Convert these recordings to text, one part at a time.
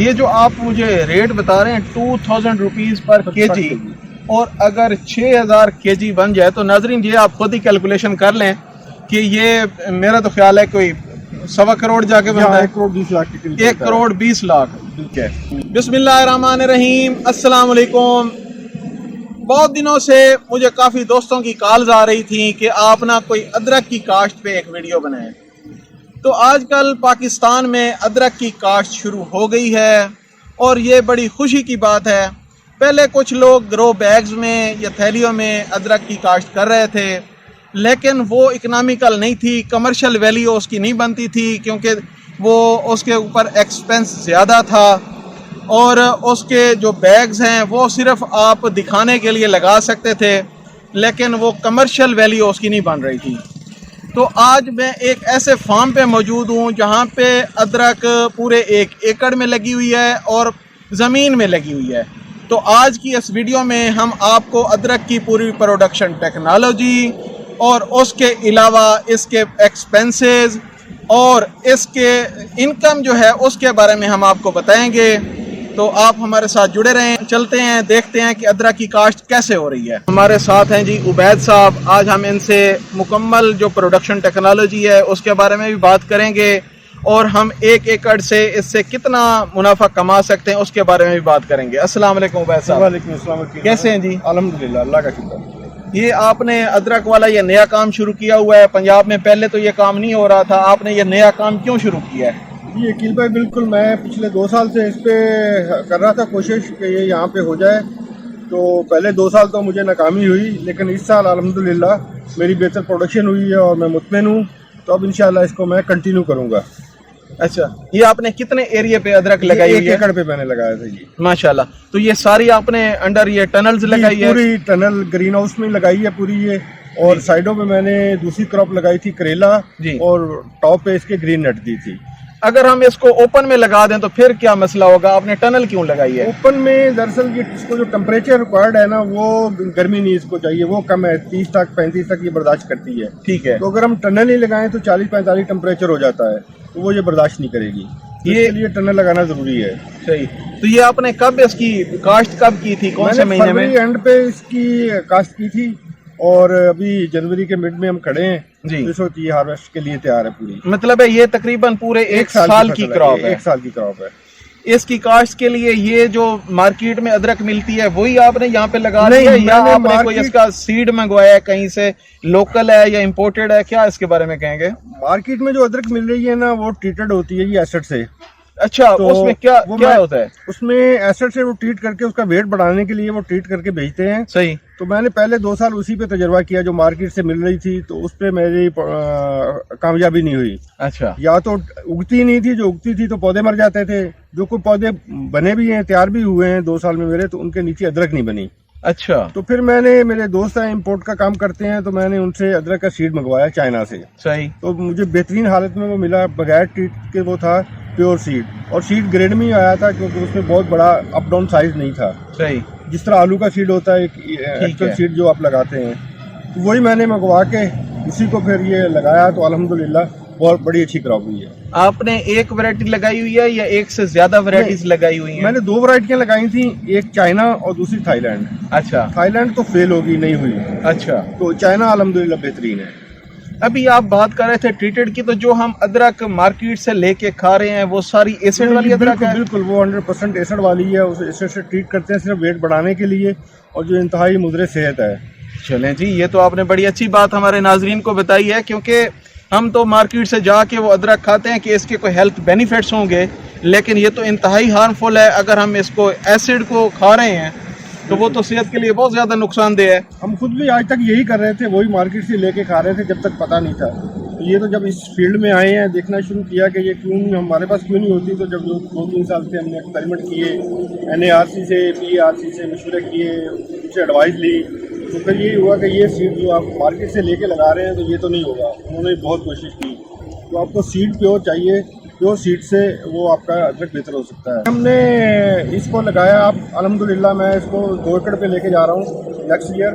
ये जो आप मुझे रेट बता रहे हैं 2000 रुपीज़ पर केजी, और अगर 6000 केजी बन जाए तो नाजरीन ये आप खुद ही कैलकुलेशन कर लें कि ये मेरा तो ख्याल है कोई 1.25 करोड़ जाके बनता है। 1 करोड़ 20 लाख की 1 करोड़ 20 लाख। ठीक है। बिस्मिल्लाहिर्रहमानिर्रहीम, अस्सलाम वालेकुम। बहुत दिनों से मुझे काफ़ी दोस्तों की कॉल्स आ रही थी कि आप ना कोई अदरक की काश्त पे एक वीडियो बनाएं। तो आजकल पाकिस्तान में अदरक की काश्त शुरू हो गई है और ये बड़ी खुशी की बात है। पहले कुछ लोग ग्रो बैग्स में या थैलियों में अदरक की काश्त कर रहे थे, लेकिन वो इकनॉमिकल नहीं थी, कमर्शियल वैल्यू उसकी नहीं बनती थी, क्योंकि वो उसके ऊपर एक्सपेंस ज़्यादा था और उसके जो बैग्स हैं वो सिर्फ आप दिखाने के लिए लगा सकते थे, लेकिन वो कमर्शियल वैल्यू उसकी नहीं बन रही थी। तो आज मैं एक ऐसे फार्म पे मौजूद हूँ जहाँ पे अदरक पूरे 1 एकड़ में लगी हुई है और ज़मीन में लगी हुई है। तो आज की इस वीडियो में हम आपको अदरक की पूरी प्रोडक्शन टेक्नोलॉजी और उसके अलावा इसके एक्सपेंसेस और इसके इनकम जो है उसके बारे में हम आपको बताएंगे। तो आप हमारे साथ जुड़े रहें, चलते हैं देखते हैं कि अदरक की काश्त कैसे हो रही है। हमारे साथ हैं जी उबैद साहब। आज हम इनसे मुकम्मल जो प्रोडक्शन टेक्नोलॉजी है उसके बारे में भी बात करेंगे और हम 1 एकड़ से इससे कितना मुनाफा कमा सकते हैं उसके बारे में भी बात करेंगे। अस्सलाम वालेकुम उबैद साहब। वालेकुम अस्सलाम। कैसे हैं जी? अल्हम्दुलिल्लाह, अल्लाह का शुक्र। ये आपने अदरक वाला ये नया काम शुरू किया हुआ है पंजाब में, पहले तो ये काम नहीं हो रहा था, आपने ये नया काम क्यों शुरू किया है? जी अकील भाई, बिल्कुल मैं पिछले 2 साल से इस पे कर रहा था कोशिश कि ये यहाँ पे हो जाए। तो पहले 2 साल तो मुझे नाकामी हुई, लेकिन इस साल अल्हम्दुलिल्लाह मेरी बेहतर प्रोडक्शन हुई है और मैं मुतमईन हूँ। तो अब इंशाल्लाह इसको मैं कंटिन्यू करूँगा। अच्छा, ये आपने कितने एरिया पे अदरक लगाई हुई है? 1 एकड़ पे मैंने लगाया था जी। माशाल्लाह। तो ये सारी आपने अंडर ये टनल्स लगाई है? पूरी टनल ग्रीन हाउस में लगाई है पूरी ये, और साइडों पे मैंने दूसरी क्रॉप लगाई थी करेला जी, और टॉप पे इसके ग्रीन नेट दी थी। अगर हम इसको ओपन में लगा दें तो फिर क्या मसला होगा? आपने टनल क्यों लगाई है? ओपन में दरअसल ये इसको जो टेम्परेचर रिक्वायर्ड है ना, वो गर्मी नहीं इसको चाहिए, वो कम है, 30 तक 35 तक ये बर्दाश्त करती है। ठीक है। तो अगर हम टनल ही लगाएं तो 40-45 टेम्परेचर हो जाता है, तो वो ये बर्दाश्त नहीं करेगी। तो ये इसके लिए टनल लगाना जरूरी है। सही। तो ये आपने कब इसकी काश्त कब की थी, कौन से महीने में? फरवरी एंड पे इसकी काश्त की थी और अभी जनवरी के मिड में हम खड़े हैं जी। तो ये हार्वेस्ट के लिए तैयार है पूरी। मतलब है ये तकरीबन पूरे 1 साल की क्रॉप है। 1 साल की क्रॉप है। इसकी काश्त के लिए ये जो मार्केट में अदरक मिलती है वही आपने यहाँ पे लगा ली है या आपने कोई इसका सीड मंगवाया है कहीं से, लोकल है या इम्पोर्टेड है, क्या इसके बारे में कहेंगे? मार्केट में जो अदरक मिल रही है ना वो ट्रीटेड होती है ये एसिड से। अच्छा, तो उसमें क्या होता है? उसमें एसिड से वो ट्रीट करके उसका वेट बढ़ाने के लिए वो ट्रीट करके भेजते हैं। सही। तो मैंने पहले 2 साल उसी पे तजर्बा किया जो मार्केट से मिल रही थी, तो उस पे मेरी कामयाबी नहीं हुई। अच्छा। या तो उगती नहीं थी, जो उगती थी तो पौधे मर जाते थे, जो कोई पौधे बने भी हैं, तैयार भी हुए हैं 2 साल में मेरे, तो उनके नीचे अदरक नहीं बनी। अच्छा। तो फिर मेरे दोस्त हैं इम्पोर्ट का काम करते हैं, तो मैंने उनसे अदरक का सीड मंगवाया चाइना से। सही। तो मुझे बेहतरीन हालत में वो मिला, बगैर ट्रीट के वो था प्योर सीड, और सीड ग्रेड में ही आया था क्योंकि उसमें बहुत बड़ा अप डाउन साइज नहीं था। सही। जिस तरह आलू का सीड होता है एक्चुअल सीड जो आप लगाते हैं, तो वही मैंने मंगवा के उसी को फिर ये लगाया, तो अल्हम्दुलिल्लाह बहुत बड़ी अच्छी क्रॉप हुई है। आपने एक वैरायटी लगाई हुई है या एक से ज्यादा वैरायटीज लगाई हुई हैं? मैंने 2 वैरायटियां लगाई थी, एक चाइना और दूसरी थाईलैंड। अच्छा। थाईलैंड तो फेल होगी, नहीं हुई। अच्छा। तो चाइना अल्हम्दुलिल्लाह बेहतरीन है। अभी आप बात कर रहे थे ट्रीटेड की, तो जो हम अदरक मार्केट से लेके खा रहे हैं वो सारी एसिड वाली अदरक है? बिल्कुल, वो 100% एसिड वाली है। उसे एसिड से ट्रीट करते हैं सिर्फ वेट बढ़ाने के लिए, और जो इंतहाई मुज़र सेहत है। चलें जी, ये तो आपने बड़ी अच्छी बात हमारे नाजरीन को बताई है, क्योंकि हम तो मार्केट से जाके वो अदरक खाते हैं कि इसके कोई हेल्थ बेनिफिट्स होंगे, लेकिन ये तो इंतहाई हार्मफुल है। अगर हम इसको एसिड को खा रहे हैं तो वो तो सेहत के लिए बहुत ज़्यादा नुकसानदेह है। हम खुद भी आज तक यही कर रहे थे, वही मार्केट से लेके खा रहे थे जब तक पता नहीं था। तो ये तो जब इस फील्ड में आए हैं, देखना शुरू किया कि ये क्यों हमारे पास क्यों नहीं होती, तो जब 2-3 साल से हमने एक्सपेरिमेंट किए, NARC से PARC से मशवरे किए, उनसे एडवाइस ली, तो फिर यही हुआ कि ये सीड जो आप मार्केट से लेके लगा रहे हैं तो ये तो नहीं होगा। उन्होंने बहुत कोशिश की, तो आपको सीड प्योर चाहिए, प्योर सीड से वो आपका अदरक बेहतर हो सकता है। हमने इसको लगाया, अब अल्हम्दुलिल्लाह मैं इसको 2 एकड़ पे लेके जा रहा हूँ नेक्स्ट ईयर।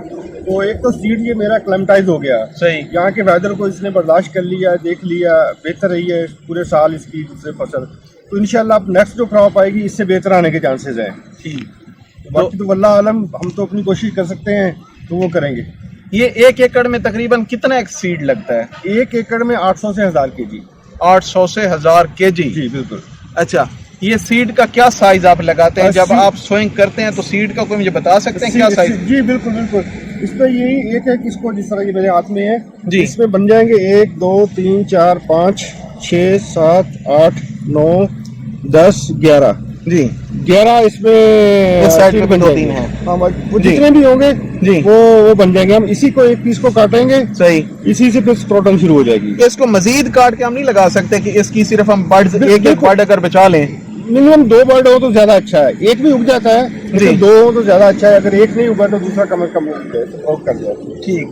तो एक तो सीड ये मेरा क्लेमेटाइज हो गया, सही, यहाँ के वेदर को इसने बर्दाश्त कर लिया, देख लिया, बेहतर रही है पूरे साल इसकी दूसरे फसल। तो इंशाल्लाह अब नेक्स्ट जो क्रॉप आएगी इससे बेहतर आने के चांसेस हैं। ठीक। बाकी तो वल्लाह आलम, हम तो अपनी कोशिश कर सकते हैं तो वो करेंगे। ये 1 एकड़ में तकरीबन कितना एक सीड लगता है? 1 एकड़ में 800 से 1000 केजी। 800 से 1000 केजी? जी बिल्कुल। अच्छा, ये सीड का क्या साइज आप लगाते हैं जब आप सोइंग करते हैं? तो सीड का कोई मुझे बता सकते हैं क्या साइज? जी बिल्कुल बिल्कुल। इसमें यही एक एक इसको जिस तरह ये मेरे हाथ में है जी, इसमें बन जाएंगे 1 2 3 4 5 6 7 8 9 10 11 जी। 11 इसमें इस साइड सीड पे बन 2-3 जाएंगे। हैं। हाँ, वो जी। जितने भी होंगे जी वो बन जाएंगे। हम इसी को एक पीस को काटेंगे, सही। इसी से फिर स्प्रोटम शुरू हो जाएगी। इसको मजीद काट के हम नहीं लगा सकते कि इसकी सिर्फ हम बर्ड्स एक एक बर्ड अगर बचा लें? मिनिमम 2 बर्ड हो तो ज्यादा अच्छा है। एक भी उग जाता है जी। लेकिन 2 हो तो ज्यादा अच्छा है। अगर एक नहीं उगा तो दूसरा कम से कम उग जाए तो कर जाए। ठीक।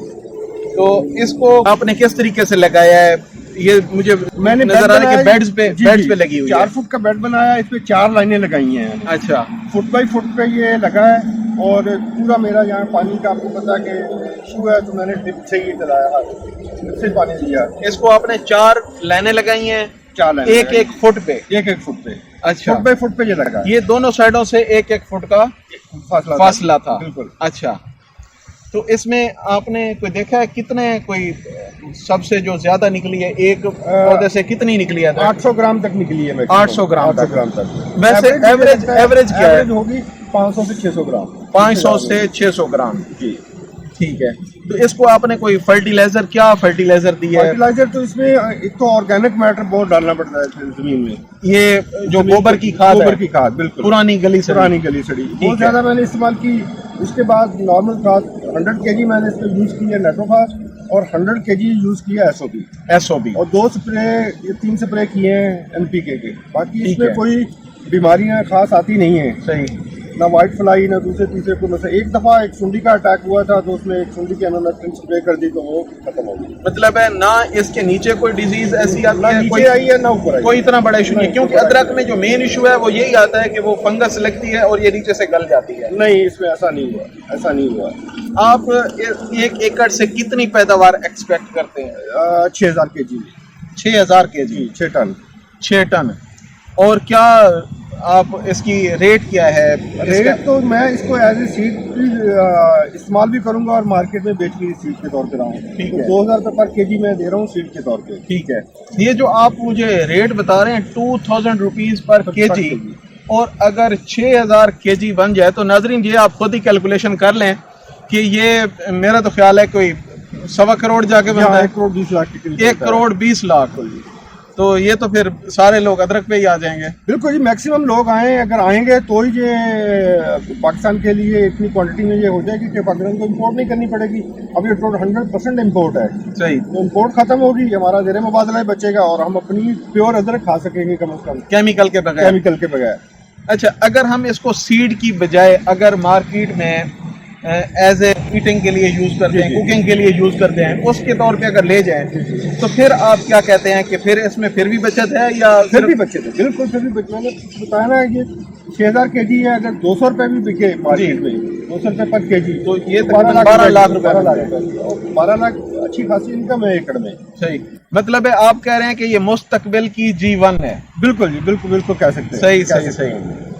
तो इसको आपने किस तरीके से लगाया है? ये मुझे मैंने नजर आ रहा है कि बेड्स जी, पे लगी हुई है। 4 फुट का बेड बनाया, इस पे 4 लाइनें लगाई हैं। अच्छा, फुट बाई फुट पे ये लगा है और पूरा मेरा यहाँ पानी का आपको पता है कि इशू है तो मैंने ड्रिप से ही चलाया, ड्रिप से पानी दिया। इसको आपने 4 लाइनें लगाई हैं 4 लाइनें एक एक फुट पे? एक फुट पे। अच्छा, फुट बाई फुट पे ये लगा। ये दोनों साइडों से एक एक फुट का फासला था? बिल्कुल। अच्छा, तो इसमें आपने कोई देखा है कितने कोई सबसे जो ज्यादा निकली है एक पौधे से कितनी निकली है? 800 ग्राम तक निकली है। 800 ग्राम 800 ग्राम तक। वैसे एवरेज क्या है? होगी 500 से 600 ग्राम। 500 से 600 ग्राम। जी ठीक है। तो इसको आपने कोई फर्टिलाइजर, क्या फर्टिलाइजर दिया है? फर्टिलाइजर तो इसमें एक तो ऑर्गेनिक मैटर बहुत डालना पड़ता है जमीन में। ये जो गोबर की खाद है? गोबर की खाद, बिल्कुल। पुरानी गली सड़ी बहुत ज्यादा मैंने इस्तेमाल की। उसके बाद नॉर्मल खाद 100 केजी मैंने इसमें यूज की है नाइट्रोफास, और 100 केजी यूज किया एसओबी, और 2 स्प्रे 3 स्प्रे किए हैं एनपीके के। बाकी इसमें कोई बीमारियां खास आती नहीं है। सही। ना व्हाइट फ्लाई ना दूसरे तीसरे को। मतलब एक दफा एक सुंडी का अटैक हुआ था तो उसमें एक सुंडी की एनामेक्टिन स्प्रे कर दी तो वो खत्म हो गई। मतलब है ना इसके नीचे कोई डिजीज ऐसी आती है? नीचे आई है ना ऊपर आई। कोई इतना बड़ा इशू नहीं है, क्योंकि अदरक में जो मेन इशू है वो यही आता है कि वो फंगस लगती है और ये नीचे से गल जाती है। नहीं, इसमें ऐसा नहीं हुआ, ऐसा नहीं हुआ। आप 1 एकड़ से कितनी पैदावार एक्सपेक्ट करते हैं? 6000 केजी। 6000 केजी? 6 टन। 6 टन। और क्या आप इसकी रेट क्या है? रेट तो मैं इसको एज ए सीड इस्तेमाल भी करूंगा और मार्केट में बेच भी सीड के तौर पे रहा हूँ। ठीक तो है। 2000 रुपये पर केजी मैं दे रहा हूँ सीड के तौर पे। ठीक है। ये जो आप मुझे रेट बता रहे हैं 2000 रुपीज पर केजी, और अगर 6000 केजी बन जाए तो नाजरीन ये आप खुद ही कैलकुलेशन कर लें कि ये मेरा तो ख्याल है कोई 1.25 करोड़ जाके बनता है। 1 करोड़ 20 लाख। 1 करोड़ 20 लाख। तो ये तो फिर सारे लोग अदरक पे ही आ जाएंगे। बिल्कुल जी, मैक्सिमम लोग आए, अगर आएंगे तो ही ये पाकिस्तान के लिए इतनी क्वांटिटी में ये हो जाएगी कि पाकिस्तान को इम्पोर्ट नहीं करनी पड़ेगी। अब ये 100% इम्पोर्ट है। सही। तो इम्पोर्ट खत्म होगी, हमारा ज़ेर मुबादला ही बचेगा और हम अपनी प्योर अदरक खा सकेंगे कम से कम, केमिकल के बगैर। केमिकल के बगैर। अच्छा, अगर हम इसको सीड की बजाय अगर मार्केट में एज ए ईटिंग के लिए यूज करते हैं, कुकिंग के लिए यूज करते हैं, उसके तौर पे अगर ले जाएं तो फिर आप क्या कहते हैं कि फिर इसमें फिर भी बचत है या फिर भी बचत है? बिल्कुल फिर भी बचत। मैंने बताया ना ये 6000 केजी है, अगर 200 रुपये भी बिके मार्केट में, 200 रुपये पर केजी, तो ये 12 लाख रुपए। 12 लाख अच्छी खासी इनकम है एकड़ में। सही। मतलब है आप कह रहे हैं कि ये मुस्तकबिल की जीवन है? बिल्कुल जी, बिल्कुल बिल्कुल कह सकते हैं। सही सही सही।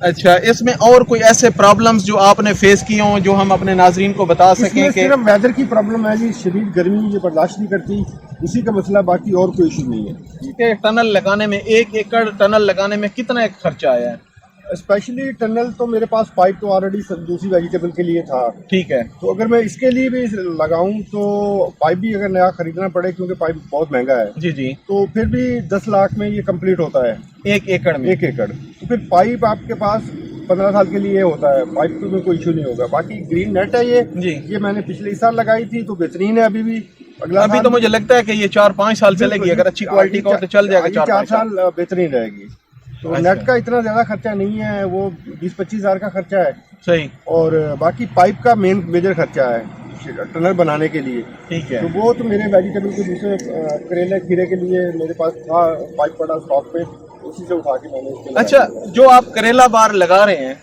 अच्छा, इसमें और कोई ऐसे प्रॉब्लम्स जो आपने फेस किए हों जो हम अपने नाजरीन को बता सकें? कि सिर्फ वेदर की प्रॉब्लम है जी, शदीद गर्मी ये बर्दाश्त नहीं करती, उसी का मसला, बाकी और कोई इशू नहीं है। टनल लगाने में 1 एकड़ टनल लगाने में कितना एक खर्चा आया है? स्पेशली टनल तो मेरे पास पाइप तो ऑलरेडी दूसरी वेजिटेबल के लिए था। ठीक है। तो अगर मैं इसके लिए भी लगाऊं तो पाइप भी अगर नया खरीदना पड़े, क्योंकि पाइप बहुत महंगा है। जी जी। तो फिर भी 10 लाख में ये कंप्लीट होता है 1 एकड़ में। 1 एकड़। तो फिर पाइप आपके पास 15 साल के लिए होता है, पाइप में कोई इशू नहीं होगा। बाकी ग्रीन नेट है ये जी, ये मैंने पिछले साल लगाई थी तो बेहतरीन है अभी भी। अभी तो मुझे लगता है कि ये 4-5 साल चलेगी, अगर अच्छी क्वालिटी का हो तो चल जाएगा। 4 साल बेहतरीन रहेगी। तो नेट का इतना ज्यादा खर्चा नहीं है, वो 20-25 हजार का खर्चा है। सही। और बाकी पाइप का मेजर खर्चा है टनल बनाने के लिए। ठीक है। तो वो तो मेरे वेजिटेबल के दूसरे करेले खीरे के लिए मेरे पास था पाइप पड़ा स्टॉक पे, उसी से उठा के मैंने। अच्छा, जो आप करेला बार लगा रहे हैं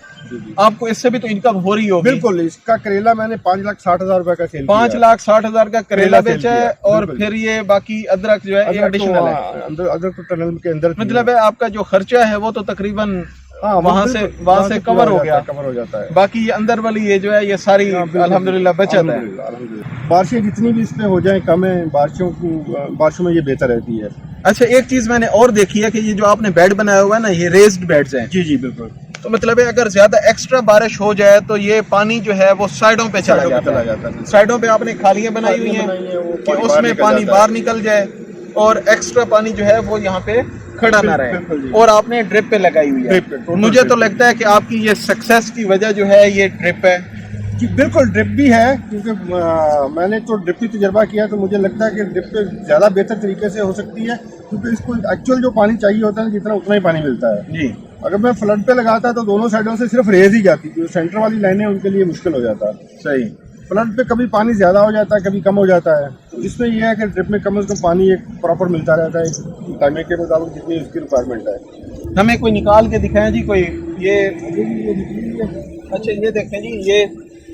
आपको इससे भी तो इनकम हो रही होगी। बिल्कुल, इसका करेला मैंने 5,60,000 रुपए का सेल 5,60,000 का करेला सेल बेचा है, किया, और बिल्कुल। फिर ये बाकी अदरक जो है ये एडिशनल है। अंदर तो टनल के अंदर थी। मतलब है आपका जो खर्चा है वो तो तकरीबन हाँ, वहाँ से कवर हो गया, कवर हो जाता है। बाकी ये अंदर वाली ये जो है ये सारी अल्हम्दुलिल्लाह बचत है। बारिशें जितनी भी इसमें हो जाए कम है, बारिशों में ये बेहतर रहती है। अच्छा, एक चीज मैंने और देखी है कि ये जो आपने बेड बनाया हुआ है ना, ये रेज्ड बेड्स हैं। जी जी बिल्कुल। तो मतलब है अगर ज्यादा एक्स्ट्रा बारिश हो जाए तो ये पानी जो है वो साइडों पे चला जाता है। साइडों पे आपने खालियां बनाई हुई हैं कि उसमें पानी बाहर निकल जाए और एक्स्ट्रा पानी जो है वो यहाँ पे खड़ा ना रहे, और आपने ड्रिप पे लगाई हुई है। मुझे तो लगता है कि आपकी ये सक्सेस की वजह जो है ये ड्रिप है। जी बिल्कुल, ड्रिप भी है, क्योंकि मैंने तो ड्रिप भी तजर्बा किया, तो मुझे लगता है कि ड्रिप पे ज़्यादा बेहतर तरीके से हो सकती है, क्योंकि इसको एक्चुअल जो पानी चाहिए होता है जितना उतना ही पानी मिलता है जी। अगर मैं फ्लड पे लगाता तो दोनों साइडों से सिर्फ रेज ही जाती, जो सेंटर वाली लाइनें उनके लिए मुश्किल हो जाता। सही। फ्लड पे कभी पानी ज़्यादा हो जाता है, कभी कम हो जाता है, तो इसमें यह है कि ड्रिप में कम से कम पानी एक प्रॉपर मिलता रहता है टाइम के मुताबिक जितनी उसकी रिक्वायरमेंट है। हमें कोई निकाल के दिखाएं जी कोई। ये अच्छा, ये देखें जी,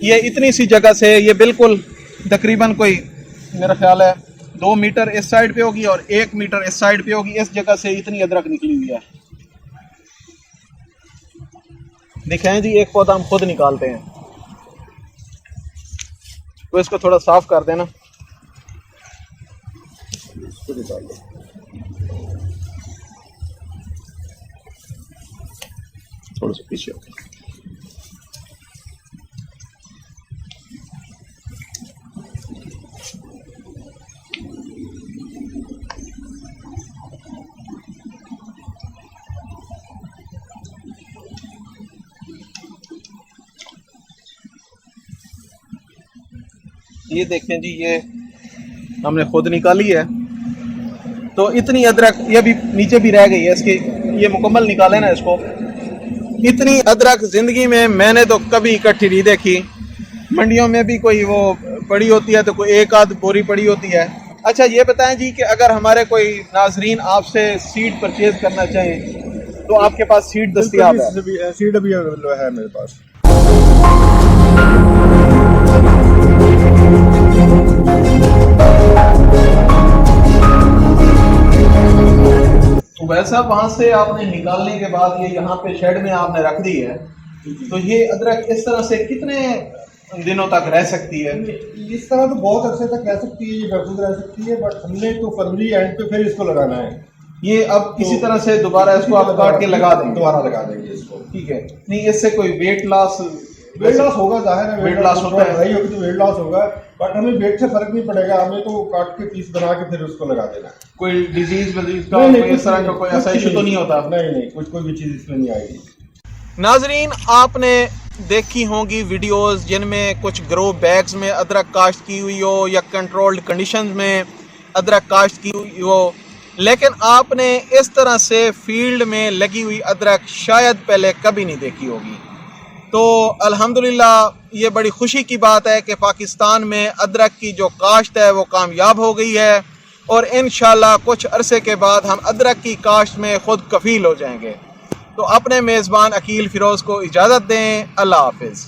ये इतनी सी जगह से ये बिल्कुल तकरीबन कोई मेरा ख्याल है 2 मीटर इस साइड पे होगी और 1 मीटर इस साइड पे होगी। इस जगह से इतनी अदरक निकली हुई है। दिखाएं जी, एक पौधा हम खुद निकालते हैं, तो इसको थोड़ा साफ कर देना। इसको निकाल दो। थोड़ा सा पीछे ये देखें जी, ये हमने खुद निकाली है। तो इतनी अदरक ये भी नीचे भी रह गई है इसकी, ये मुकम्मल निकाले ना इसको। इतनी अदरक जिंदगी में मैंने तो कभी इकट्ठी नहीं देखी। मंडियों में भी कोई वो पड़ी होती है तो कोई एक आध बोरी पड़ी होती है। अच्छा, ये बताएं जी कि अगर हमारे कोई नाजरीन आपसे सीड परचेज करना चाहें तो आपके पास सीड दस्तयाब है? सीड भी अवेलेबल है मेरे पास। वैसा वहां से आपने निकालने के बाद ये यहाँ पे शेड में आपने रख दी है, तो ये अदरक इस तरह से कितने दिनों तक रह सकती है? इस तरह तो बहुत अरसे तक रह सकती है, ये महफूज रह सकती है, बट हमने तो फरवरी एंड पे फिर इसको लगाना है। ये अब किसी तरह से दोबारा इसको आप काट के लगा देंगे? दोबारा लगा देंगे इसको। ठीक है। नहीं, इससे कोई वेट लॉस होगा, जाहिर है वेट लॉस होता है, नहीं होगी तो वेट लॉस होगा, बट हमें वेट से फर्क नहीं पड़ेगा। हमें तो काट के पीस बना के फिर उसको लगा देना। कोई डिजीज का कोई इस तरह का कोई ऐसा इशू तो नहीं होता? नहीं, कोई भी चीज इसमें नहीं आएगी। नाजरीन, आपने देखी होंगी वीडियोस जिनमें कुछ ग्रो बैग्स में अदरक काश्त की हुई हो या कंट्रोल्ड कंडीशंस में अदरक काश्त की हुई हो, लेकिन आपने इस तरह से फील्ड में लगी हुई अदरक शायद पहले कभी नहीं देखी होगी। तो अल्हम्दुलिल्लाह ये बड़ी खुशी की बात है कि पाकिस्तान में अदरक की जो काश्त है वो कामयाब हो गई है, और इंशाल्लाह कुछ अरसे के बाद हम अदरक की काश्त में खुद कफील हो जाएंगे। तो अपने मेज़बान अकील फ़िरोज़ को इजाज़त दें। अल्लाह हाफ़िज़।